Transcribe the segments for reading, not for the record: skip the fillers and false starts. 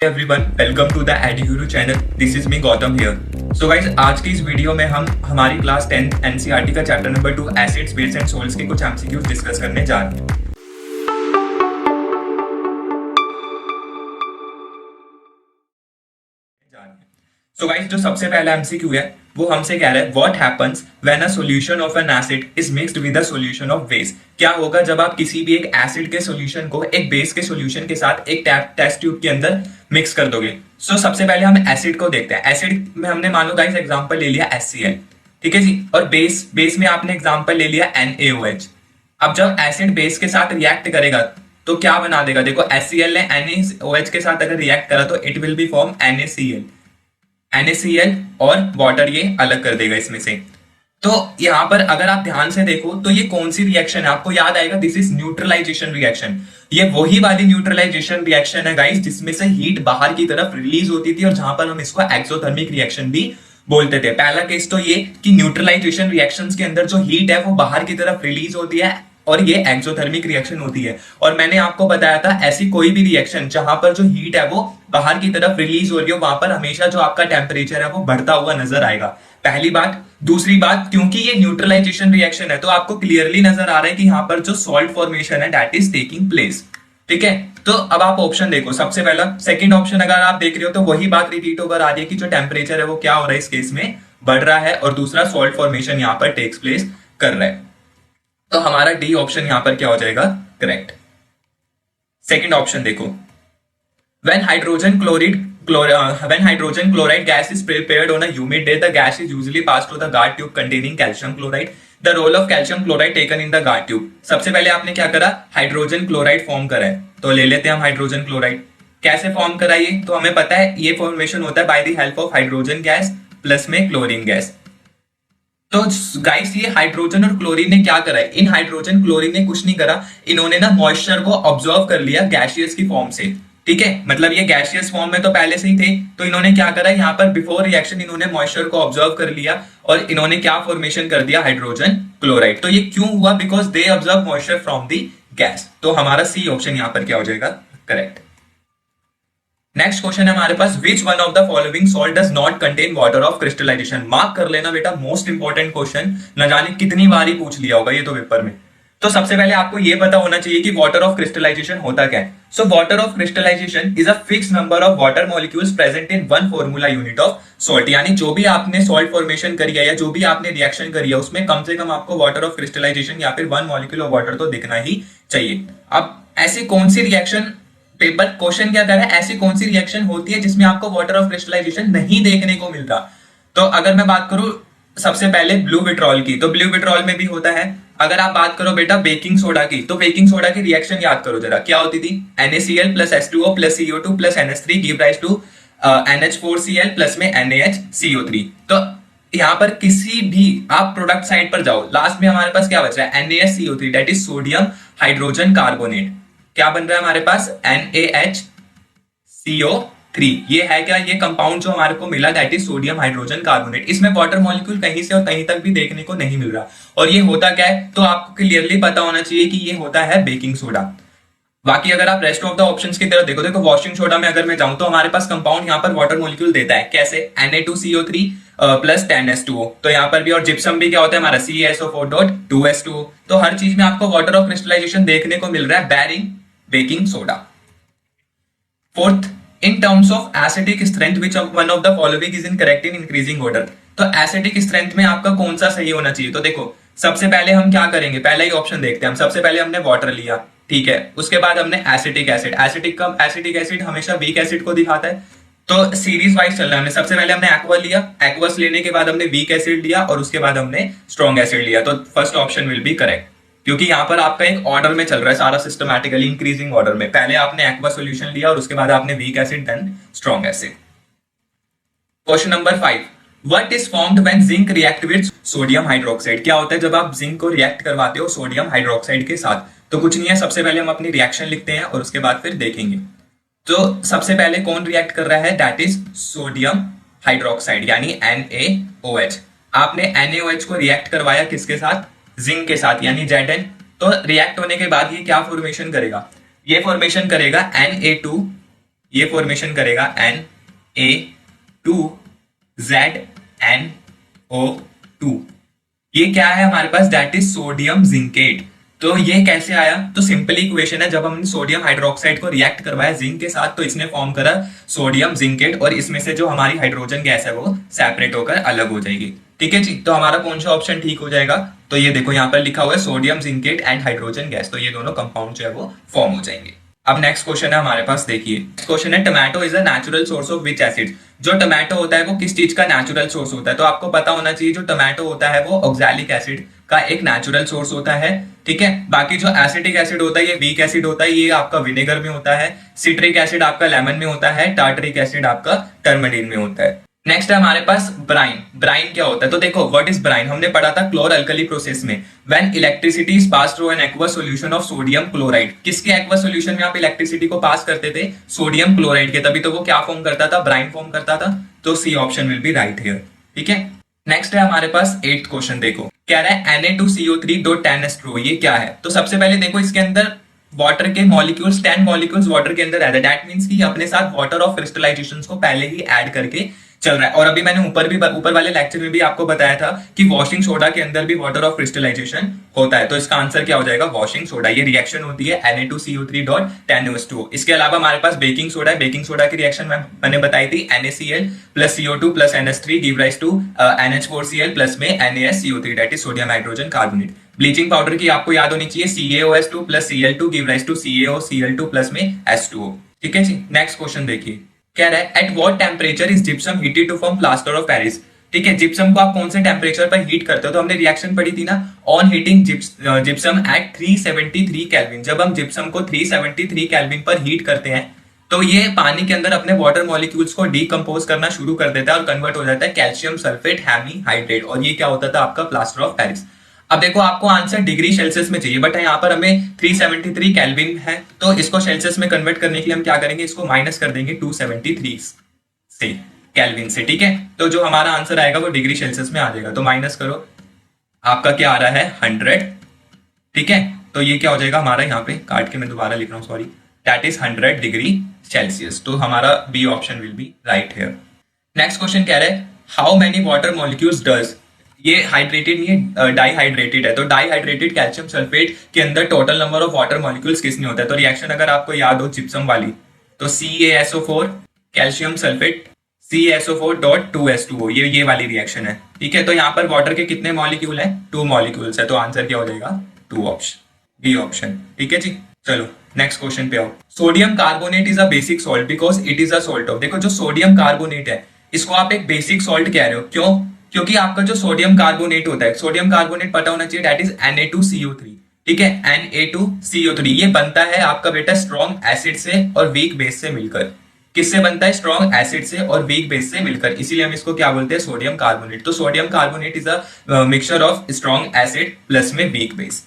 Everyone, welcome to the Eduguru channel. This is me Gautam here. So guys, आज की इस video में हम हमारी क्लास 10 एनसीईआरटी का chapter number 2 acids base and salts के कुछ एमसीक्यूज डिस्कस करने जा रहे हैं। सो गाइस, जो सबसे पहला एमसीक्यू है वो हमसे कह रहा है what happens when a solution of N acid is mixed with a solution of base. क्या होगा जब आप किसी भी एक एसिड के सॉल्यूशन को एक बेस के सॉल्यूशन के साथ एक टेस्ट ट्यूब के अंदर मिक्स कर दोगे। सो सबसे पहले हम एसिड को देखते हैं। एसिड में हमने मान लो गाइस एग्जांपल ले लिया HCl, ठीक है जी, और बेस में आपने एग्जांपल ले लिया NaOH। अब जब एसिड बेस के साथ रिएक्ट करेगा तो क्या बना देगा? देखो, HCl ने NaOH के साथ अगर रिएक्ट करा तो it will B form NaCl और वाटर ये अलग कर देगा इसमें से। तो यहां पर अगर आप ध्यान से देखो तो ये कौन सी रिएक्शन है, आपको याद आएगा, दिस इज न्यूट्रलाइजेशन रिएक्शन। ये वही वाली न्यूट्रलाइजेशन रिएक्शन है गाइस जिसमें से हीट बाहर की तरफ रिलीज होती थी और जहां पर हम इसको एक्सोथर्मिक रिएक्शन भी बोलते थे। पहला केस तो ये कि न्यूट्रलाइजेशन रिएक्शंस के अंदर जो हीट है वो बाहर की तरफ रिलीज होती है और ये एक्सोथर्मिक रिएक्शन होती है। और मैंने आपको बताया था ऐसी कोई भी रिएक्शन जहां पर जो हीट है वो बाहर की तरफ रिलीज हो रही हो वहां पर हमेशा जो आपका टेम्परेचर है वो बढ़ता हुआ नजर आएगा। पहली बात। दूसरी बात, क्योंकि ये न्यूट्रलाइजेशन रिएक्शन है तो आपको क्लियरली नजर आ रहा है कि यहाँ पर जो सॉल्ट फॉर्मेशन है दैट इज टेकिंग प्लेस। ठीक है, तो अब आप ऑप्शन देखो। सबसे पहला सेकंड ऑप्शन अगर आप देख रहे हो तो वही बात रिपीट होकर आ रही है कि जो टेम्परेचर है वो क्या हो रहा है इस केस में बढ़ रहा है, और दूसरा सॉल्ट फॉर्मेशन यहाँ पर टेक्स प्लेस कर रहा है। तो हमारा डी ऑप्शन यहां पर क्या हो जाएगा? करेक्ट। सेकंड ऑप्शन देखो, when hydrogen chloride gas is prepared on a humid day, the gas is usually passed to the guard tube containing calcium chloride. The role of calcium chloride taken in the guard tube. सबसे पहले आपने क्या करा? Hydrogen chloride form करा है, तो ले लेते हैं हम हाइड्रोजन क्लोराइड। कैसे फॉर्म करा ये? तो हमें पता है ये फॉर्मेशन होता है by the help of hydrogen gas plus में क्लोरीन गैस। तो गाइस, ये हाइड्रोजन और क्लोरीन ने क्या करा है? इन हाइड्रोजन क्लोरीन ने कुछ नहीं करा, इन्होंने ना मॉइस्चर को ऑब्जर्व कर लिया गैसियस की फॉर्म से। ठीक है, मतलब ये गैसियस फॉर्म में तो पहले से ही थे, तो इन्होंने क्या करा यहाँ पर बिफोर रिएक्शन इन्होंने मॉइस्चर को ऑब्जर्व कर लिया और इन्होंने क्या फॉर्मेशन कर दिया? Hydrogen chloride. तो ये क्यों हुआ? Because they observe moisture from the gas. तो हमारा सी ऑप्शन यहाँ पर क्या हो जाएगा? करेक्ट। नेक्स्ट क्वेश्चन है हमारे पास, which one of the following salt does not contain water of crystallization. मार्क कर लेना बेटा, मोस्ट इंपॉर्टेंट क्वेश्चन, न जाने कितनी बार ही पूछ लिया होगा ये तो पेपर में। तो सबसे पहले आपको ये पता होना चाहिए कि वाटर ऑफ क्रिस्टलाइजेशन होता क्या है। So water of crystallisation is a fix number of water molecules present in one formula unit of salt. यानी जो भी आपने सॉल्ट फॉर्मेशन करी है या जो भी आपने रिएक्शन करी है उसमें कम से कम आपको वाटर ऑफ क्रिस्टलाइजेशन या फिर वन मॉलिक्यूल ऑफ वाटर तो दिखना ही चाहिए। अब ऐसी कौन सी रिएक्शन, पेपर क्वेश्चन क्या कर रहा है, ऐसी कौन सी रिएक्शन होती है जिसमें आपको वाटर ऑफ क्रिस्टलाइजेशन नहीं देखने को मिलता? तो अगर मैं बात करूं सबसे पहले ब्लू विट्रॉल की, तो ब्लू विट्रॉल में भी होता है। अगर आप बात करो बेटा बेकिंग सोडा की, तो बेकिंग सोडा की रिएक्शन याद करो जरा, क्या होती थी? NaCl plus H2O plus CO2 plus NH3 give rise to NH4Cl plus में NaHCO3। तो यहां पर किसी भी आप प्रोडक्ट साइड पर जाओ, लास्ट में हमारे पास क्या बच रहा है? NaHCO3 that is sodium hydrogen carbonate. क्या बन रहा है हमारे पास? NaHCO3। ये है क्या? ये कंपाउंड जो हमारे को मिला that is sodium hydrogen carbonate. इसमें वाटर मॉलिक्यूल कहीं से और कहीं तक भी देखने को नहीं मिल रहा। और ये होता क्या है? तो आपको क्लियरली पता होना चाहिए कि ये होता है बेकिंग सोडा। बाकी अगर आप रेस्ट ऑफ द ऑप्शंस की तरफ देखो, वॉशिंग सोडा में अगर मैं जाऊं तो हमारे पास कंपाउंड यहाँ पर वाटर मॉलिक्यूल देता है। कैसे? Na2CO3 plus 10H2O। तो यहाँ पर भी, और जिप्सम भी क्या होता है हमारा? CaSO4.2H2O। तो हर चीज में आपको वाटर ऑफ क्रिस्टलाइजेशन देखने को मिल रहा है bearing baking soda. Fourth, in terms of acidic strength which one of the following is incorrect in increasing order. तो एसिडिक स्ट्रेंथ में आपका कौन सा सही होना चाहिए? तो देखो, सबसे पहले हम क्या करेंगे, पहला ही ऑप्शन देखते हैं हम। सबसे पहले हमने वाटर लिया, ठीक है, उसके बाद हमने एसिटिक एसिड। एसिटिक एसिड हमेशा वीक एसिड को दिखाता है, तो सीरीज वाइज चल रहा है। सबसे पहले हमने एक्वा लिया, एक्वस लेने के बाद हमने वीक एसिड लिया और उसके बाद हमने स्ट्रॉन्ग एसिड लिया। तो first option will B correct, क्योंकि यहां पर आपका एक ऑर्डर में चल रहा है सारा सिस्टमैटिकली इंक्रीजिंग ऑर्डर में। पहले आपने एक्वा सॉल्यूशन लिया और उसके बाद आपने weak acid then strong acid. Question number 5, what is formed when zinc react with sodium hydroxide. क्या होता है जब आप जिंक को रिएक्ट करवाते हो सोडियम हाइड्रोक्साइड के साथ? तो कुछ नहीं है, सबसे पहले हम अपनी रिएक्शन लिखते हैं और उसके बाद फिर देखेंगे। तो सबसे पहले कौन रिएक्ट कर रहा है? दैट इज सोडियम हाइड्रोक्साइड यानी NaOH। आपने NaOH को रिएक्ट करवाया किसके साथ? जिंक के साथ यानी Zn। तो रिएक्ट होने के बाद ये क्या फॉर्मेशन करेगा? ये फॉर्मेशन करेगा Na2 ये फॉर्मेशन करेगा Na2ZNO2। ये क्या है हमारे पास, दैट इज सोडियम जिंकेट। तो ये कैसे आया, तो सिंपली इक्वेशन है, जब हमने सोडियम हाइड्रोक्साइड को रिएक्ट करवाया जिंक के साथ तो इसने फॉर्म करा सोडियम जिंकेट, और इसमें से जो हमारी हाइड्रोजन गैस है वो सेपरेट होकर अलग हो जाएगी। ठीक है जी, तो हमारा कौन सा ऑप्शन ठीक हो जाएगा, तो ये देखो यहाँ पर लिखा हुआ है sodium zincate and hydrogen gas, तो ये दोनों कंपाउंड जो है वो फॉर्म हो जाएंगे। अब नेक्स्ट क्वेश्चन है हमारे पास, देखिए क्वेश्चन है tomato is a natural source of which acid. जो टोमेटो होता है वो किस चीज का नेचुरल सोर्स होता है, तो आपको पता होना चाहिए जो टोमेटो होता है वो ऑक्सैलिक एसिड का एक नेचुरल सोर्स होता है। ठीक है, बाकी जो एसिटिक एसिड होता है ये वीक एसिड होता है, ये आपका विनेगर में होता है। सिट्रिक एसिड आपका लेमन में होता है, टार्टरिक एसिड आपका टर्मरिन में होता है। नेक्स्ट है हमारे पास ब्राइन। ब्राइन क्या होता है, तो देखो व्हाट इज ब्राइन, हमने पढ़ा था क्लोर अल्कली प्रोसेस में, when electricity is pass through an aqueous solution of sodium chloride. किसके एक्वस सॉल्यूशन में आप इलेक्ट्रिसिटी को पास करते थे, सोडियम क्लोराइड के, तभी तो वो क्या फॉर्म करता था, ब्राइन फॉर्म करता था। तो C option will be right here. ठीक है, नेक्स्ट है हमारे पास 8th क्वेश्चन, देखो कह रहा है Na2CO3.10H2O, ये क्या है। तो सबसे पहले देखो इसके अंदर वाटर के मॉलिक्यूल्स 10 मॉलिक्यूल्स वाटर के अंदर है, दैट मींस कि अपने साथ वाटर ऑफ क्रिस्टलाइजेशन को पहले ही ऐड करके चल रहा है। और अभी मैंने ऊपर वाले लेक्चर में भी आपको बताया था कि वॉशिंग सोडा के अंदर भी वाटर ऑफ क्रिस्टलाइजेशन होता है, तो इसका आंसर क्या हो जाएगा, वॉशिंग सोडा। ये रिएक्शन होती है Na2CO3.10H2O। इसके अलावा हमारे पास बेकिंग सोडा है, बेकिंग सोडा की रिएक्शन मैंने बताई थी, NaCl plus CO2 plus NH3 give rise to NH4Cl plus में NaSCO3 that is sodium hydrogen carbonate. Bleaching powder की आपको याद होनी चाहिए, CaOS2 plus Cl2 give rise to CaOCl2 plus में H2O। ठीक है जी, नेक्स्ट क्वेश्चन देखिए, कह रहा है at what temperature is gypsum heated to form plaster of Paris. ठीक है, जिप्सम को आप कौन से टेम्परेचर पर हीट करते हो, तो हमने रिएक्शन पढ़ी थी ना, on heating gypsum at 373 kelvin. जब हम जिप्सम को 373 केल्विन पर हीट करते हैं तो ये पानी के अंदर अपने वाटर मॉलिक्यूल्स को डीकंपोज करना शुरू कर देता है और कन्वर्ट हो जाता है कैल्शियम सल्फेट हेमी हाइड्रेट, और ये क्या होता था आपका प्लास्टर ऑफ पेरिस। अब देखो आपको आंसर डिग्री सेल्सियस में चाहिए, बट यहाँ पर हमें 373 केल्विन है, तो इसको सेल्सियस में कन्वर्ट करने के लिए हम क्या करेंगे, इसको माइनस कर देंगे 273 से, केल्विन से। ठीक है, तो जो हमारा आंसर आएगा वो डिग्री सेल्सियस में आ जाएगा, तो माइनस करो, आपका क्या आ रहा है 100। ठीक है, तो ये क्या हो जाएगा हमारा, यहाँ पे काट के मैं दोबारा लिख रहा हूँ, sorry, that is 100 degree Celsius. तो हमारा B option will be right here. Next question कह रहा है how many water molecules does, ये हाइड्रेटेड नहीं है, डाईहाइड्रेटेड है, तो डाईहाइड्रेटेड कैल्शियम सल्फेट के अंदर total number of water molecules किसने होता है, तो रिएक्शन अगर आपको याद हो जिप्सम वाली, तो CaSO4 कैल्शियम सल्फेट CaSO4.2H2O, ये वाली रिएक्शन है। ठीक है, तो यहाँ पर वाटर के कितने मॉलिक्यूल है, 2 मॉलिक्यूल्स है, तो आंसर क्या हो जाएगा 2 ऑप्शन, बी ऑप्शन। ठीक है जी, चलो नेक्स्ट क्वेश्चन पे आओ। Sodium carbonate is a basic salt because it is a salt of, देखो जो सोडियम कार्बोनेट है इसको आप एक बेसिक सॉल्ट कह रहे हो, क्यों, क्योंकि आपका जो सोडियम कार्बोनेट होता है, सोडियम कार्बोनेट पता होना चाहिए, दैट इज Na2CO3। ठीक है, Na2CO3 ये बनता है आपका बेटा स्ट्रॉन्ग एसिड से और वीक बेस से मिलकर। किससे बनता है, स्ट्रॉन्ग एसिड से और वीक बेस से मिलकर, इसीलिए हम इसको क्या बोलते हैं, सोडियम कार्बोनेट। तो sodium carbonate is a mixture of strong acid plus में वीक बेस।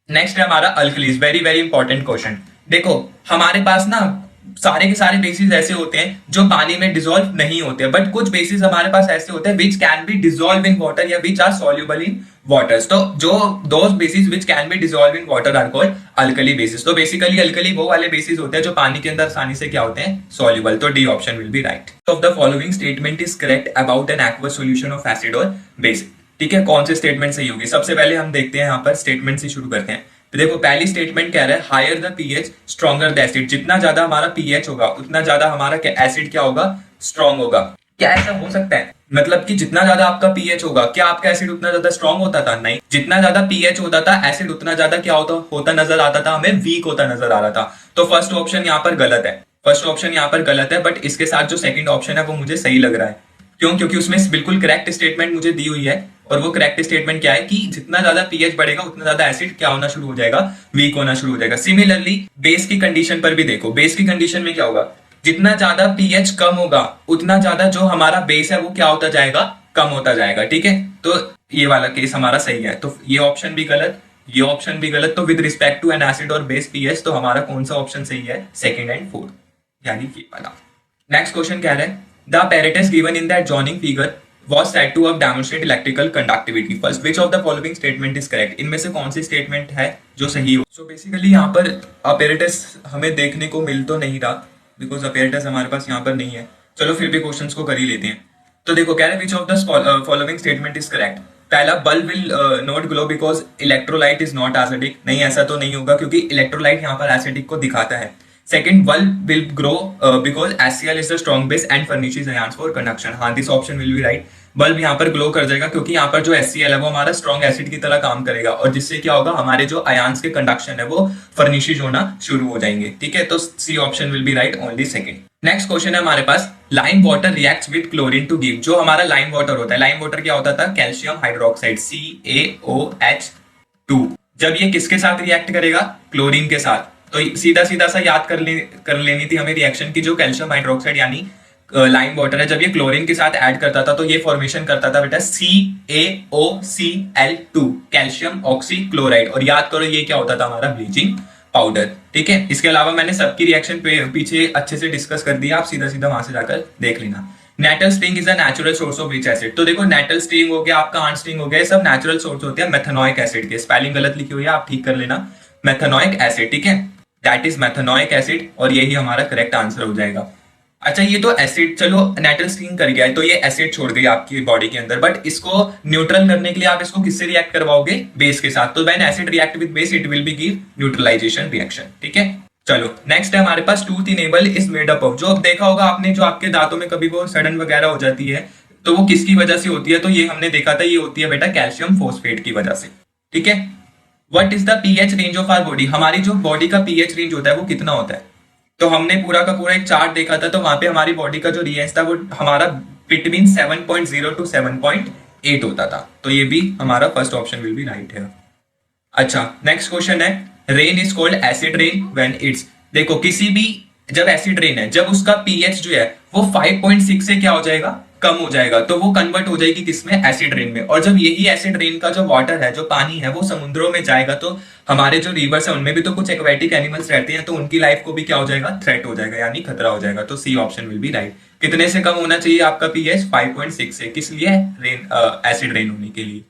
नेक्स्ट है हमारा alkalis, very very important question. देखो हमारे पास ना सारे के सारे बेसिस ऐसे होते हैं जो पानी में डिसॉल्व नहीं होते, बट कुछ बेसिस हमारे पास ऐसे होते हैं which can be dissolve in water या which are soluble in waters. तो जो those bases which can be dissolve in water are called alkali bases. तो बेसिकली अल्कली वो वाले बेसिस होते हैं जो पानी के अंदर आसानी से क्या होते हैं, सॉल्युबल। तो D option will be right. Of the following statement is correct about an aqueous solution of acid और बेस। ठीक है, कौन से स्टेटमेंट सही होगी, सबसे पहले हम देखते हैं, यहाँ पर स्टेटमेंट से शुरू करते हैं। तो देखो पहली स्टेटमेंट कह रहा है higher the pH stronger the acid, जितना ज्यादा हमारा पीएच होगा उतना ज्यादा हमारा एसिड क्या होगा, स्ट्रॉन्ग होगा। क्या ऐसा हो सकता है, मतलब कि जितना ज्यादा आपका पीएच होगा क्या आपका एसिड उतना ज्यादा स्ट्रॉन्ग होता था, नहीं, जितना ज्यादा पीएच होता था एसिड उतना ज्यादा क्या होता नजर आता था, हमें वीक होता नजर आ रहा था। तो फर्स्ट ऑप्शन यहाँ पर गलत है, फर्स्ट ऑप्शन यहाँ पर गलत है, बट इसके साथ जो सेकंड ऑप्शन है वो मुझे सही लग रहा है। क्यों, क्योंकि उसमें बिल्कुल करेक्ट स्टेटमेंट मुझे दी हुई है, और वो करेक्ट स्टेटमेंट क्या है कि जितना ज्यादा पीएच बढ़ेगा उतना ज्यादा एसिड क्या होना शुरू हो जाएगा, वीक होना शुरू हो जाएगा। सिमिलरली बेस की कंडीशन पर भी देखो, बेस की कंडीशन में क्या होगा, जितना ज्यादा पीएच कम होगा उतना ज्यादा जो हमारा बेस है वो क्या होता जाएगा, कम होता जाएगा। ठीक है, तो ये वाला केस हमारा सही है, तो ये ऑप्शन भी गलत, ये ऑप्शन भी गलत। तो with respect to an acid और बेस पीएच, तो हमारा कौन सा ऑप्शन सही है, सेकंड एंड फोर्थ, यानी ये वाला। नेक्स्ट क्वेश्चन कह रहा है the apparatus given in the adjoining figure was said to have demonstrate electrical conductivity. First, which of the following statement is correct? इनमें से कौन सी स्टेटमेंट है जो सही हो। सो बेसिकली यहाँ पर apparatus हमें देखने को मिल तो नहीं रहा, बिकॉज अपेरेटस हमारे पास यहाँ पर नहीं है। चलो फिर भी क्वेश्चंस को कर ही लेते हैं। तो देखो कह रहे which of the following statement is correct. पहला, bulb will not glow because electrolyte is not acidic. नहीं, ऐसा तो नहीं होगा क्योंकि इलेक्ट्रोलाइट यहाँ पर एसिडिक को दिखाता है। Second, bulb will grow because HCl is the strong base and furnishes ions for conduction. हाँ, this option will be right. Bulb यहाँ पर ग्लो कर जाएगा क्योंकि यहाँ पर जो HCl है वो हमारा स्ट्रॉन्ग एसिड की तरह काम करेगा और जिससे क्या होगा, हमारे जो आयंस के कंडक्शन है वो फर्निशेस होना शुरू हो जाएंगे। ठीक है, तो C option will be right, only second. Next question है हमारे पास, lime water reacts with chlorine to give. जो हमारा लाइम वाटर होता है, लाइम वाटर क्या होता था, कैल्शियम हाइड्रोक्साइड CaOH2। जब ये किसके साथ रिएक्ट करेगा, क्लोरीन के साथ। तो सीधा सीधा सा याद कर लेनी थी हमें रिएक्शन की। जो कैल्शियम हाइड्रोक्साइड यानी लाइम वाटर है, जब ये क्लोरीन के साथ ऐड करता था तो ये फॉर्मेशन करता था बेटा CaOCl2, कैल्शियम ऑक्सी क्लोराइड। और याद करो ये क्या होता था, हमारा ब्लीचिंग पाउडर। ठीक है, इसके अलावा मैंने सबकी रिएक्शन पीछे अच्छे से डिस्कस कर दिया, आप सीधा सीधा वहां से जाकर देख लेना। Nettle sting is a natural source of which acid. तो देखो नेटल स्टिंग हो गया, आपका आंट स्टिंग हो गया, सब नेचुरल सोर्स होते हैं मेथनोइक एसिड के। स्पेलिंग गलत लिखी हुई है, आप ठीक कर लेना। मेथनोइक एसिड, ठीक है, दैट इज मेथनोइक एसिड, और यही हमारा करेक्ट आंसर हो जाएगा। अच्छा, ये तो एसिड, चलो नेटल स्टिंग कर गया है तो ये एसिड छोड़ गई आपकी बॉडी के अंदर, बट इसको न्यूट्रल करने के लिए आप इसको किससे रिएक्ट करवाओगे, बेस के साथ। तो when acid react with base it will be give neutralization reaction. ठीक है, चलो नेक्स्ट है हमारे पास, tooth enamel is made up of. जो अब देखा होगा आपने, जो आपके दांतों में कभी वो सड़न वगैरह हो जाती है तो वो किसकी वजह से होती है, तो ये हमने देखा था, ये होती है बेटा कैल्शियम फोस्फेट की वजह से। ठीक है, what is the pH range of our body. हमारी जो बॉडी का पीएच रेंज होता है वो कितना होता है, तो हमने पूरा का पूरा एक चार्ट देखा था, तो वहां पे हमारी बॉडी का जो रिएंज था वो हमारा बिटवीन 7.0 to 7.8 होता था। तो ये भी हमारा first option will be right है। अच्छा, नेक्स्ट क्वेश्चन है, rain is called acid rain when it's. देखो किसी भी, जब एसिड रेन है, जब उसका पीएच जो है वो 5.6 से क्या हो जाएगा, कम हो जाएगा, तो वो कन्वर्ट हो जाएगी किसमें, एसिड रेन में। और जब यही एसिड रेन का जो वाटर है, जो पानी है, वो समुद्रों में जाएगा तो हमारे जो रिवर्स है उनमें भी तो कुछ एक्वेटिक एनिमल्स रहते हैं, तो उनकी लाइफ को भी क्या हो जाएगा, थ्रेट हो जाएगा, यानी खतरा हो जाएगा। तो C option will be right. कितने से कम होना चाहिए आपका पीएच, 5.6 से, किस लिए, रेन, एसिड रेन होने के लिए।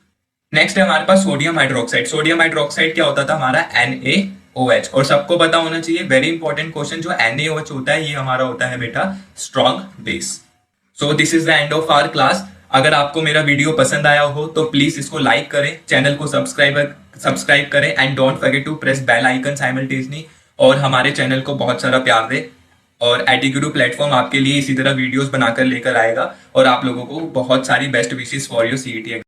नेक्स्ट है हमारे पास सोडियम हाइड्रोक्साइड। सोडियम हाइड्रोक्साइड क्या होता था, हमारा NaOH। और सबको पता होना चाहिए, वेरी इंपॉर्टेंट क्वेश्चन, जो NaOH होता है ये हमारा होता है बेटा strong base. So this is the end of our class. अगर आपको मेरा वीडियो पसंद आया हो तो प्लीज इसको लाइक करें, चैनल को सब्सक्राइब करें and don't forget to press bell icon simultaneously, और हमारे चैनल को बहुत सारा प्यार दे। और एटीगुरु प्लेटफॉर्म आपके लिए इसी तरह वीडियोस बनाकर लेकर आएगा और आप लोगों को बहुत सारी best wishes for your CET।